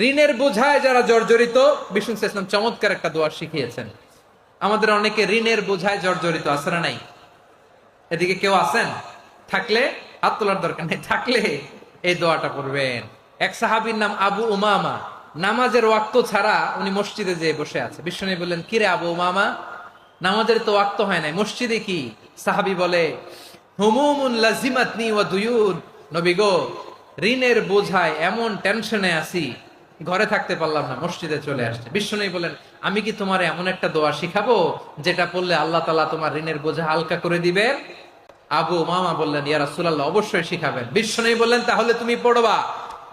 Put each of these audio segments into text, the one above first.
ঋণের বোঝায় যারা জর্জরিত, বিষ্ণু ইসলাম চমৎকার একটা দোয়া শিখিয়েছেন। আমাদের অনেকে ঋণের বোঝায় জর্জরিত, আছে না নাই? এদিকে কেউ আছেন? থাকলে হাত তোলার দরকার নেই, থাকলে এই দোয়াটা পড়বেন। এক সাহাবীর নাম আবু উমামা, নামাজের ওয়াক্ত ছাড়া উনি মসজিদে যেয়ে বসে আছে। বিষ্ণু বললেন, কিরে আবু উমামা, নামাজের তো ওয়াক্ত হয় নাই, মসজিদে কি? সাহাবী বলে, হুমুমুন লাজিমাতনি ওয়া দুয়ুন। নবী গো, ঋণের বোঝায় এমন টেনশনে আছি, ঘরে থাকতে পারলাম না, মসজিদে চলে আসছে। বিষ্ণু বলেন, আমি কি তোমার এমন একটা দোয়া শিখাবো যেটা পড়লে আল্লাহ তাআলা তোমার ঋণের বোঝা হালকা করে দিবেন? আবু মামা বললেন, ইয়া রাসূলুল্লাহ, অবশ্যই শিখাবেন। বিষ্ণু বললেন, তাহলে তুমি পড়বা,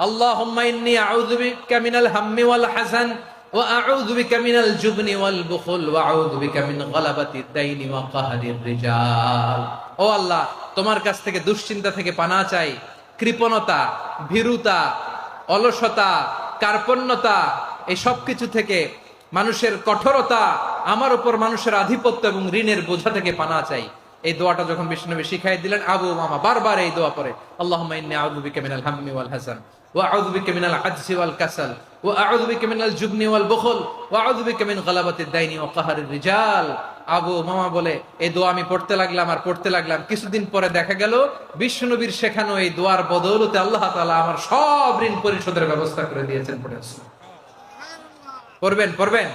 আল্লাহুম্মা ইন্নী আউযু বিকা মিনাল হাম্মি ওয়াল হাযান ওয়া আউযু বিকা মিনাল জুবনি ওয়াল বুখল ওয়া আউযু বিকা মিন গালাবাতিদ দাইনি ওয়া কাহরির রিজাল। ও আল্লাহ, তোমার কাছ থেকে দুশ্চিন্তা থেকে পানাহ চাই, কৃপণতা, ভীরুতা, অলসতা, কার্পণ্যতা, এই সব কিছু থেকে, মানুষের কঠোরতা, আমার উপর মানুষের আধিপত্য এবং ঋণের বোঝা থেকে পানাহ চাই। এই দোয়াটা যখন বিষ্ণুনবী শিখাই দিলেন, আবু মামা বারবার এই দোয়া পড়ে, আল্লাহুম্মা ইন্নী আউযু বিকা মিনাল হাম্মি ওয়াল হাযান ওয়া আউযু বিকা মিনাল আজজি ওয়াল কাসাল ওয়া আউযু বিকা মিনাল জুবনি ওয়াল বুখল ওয়া আউযু বিকা মিন গালাবাতিদ দাইনি ওয়া কাহরির রিজাল। আবু মামা বলে, এই দোয়া আমি পড়তে লাগলাম আর পড়তে লাগলাম, কিছুদিন পরে দেখা গেল বিষ্ণুনবীর শেখানো এই দোয়ার বদৌলতে আল্লাহ তাআলা আমার সব ঋণ পরিশোধের ব্যবস্থা করে দিয়েছেন। পড়বেন পড়বেন।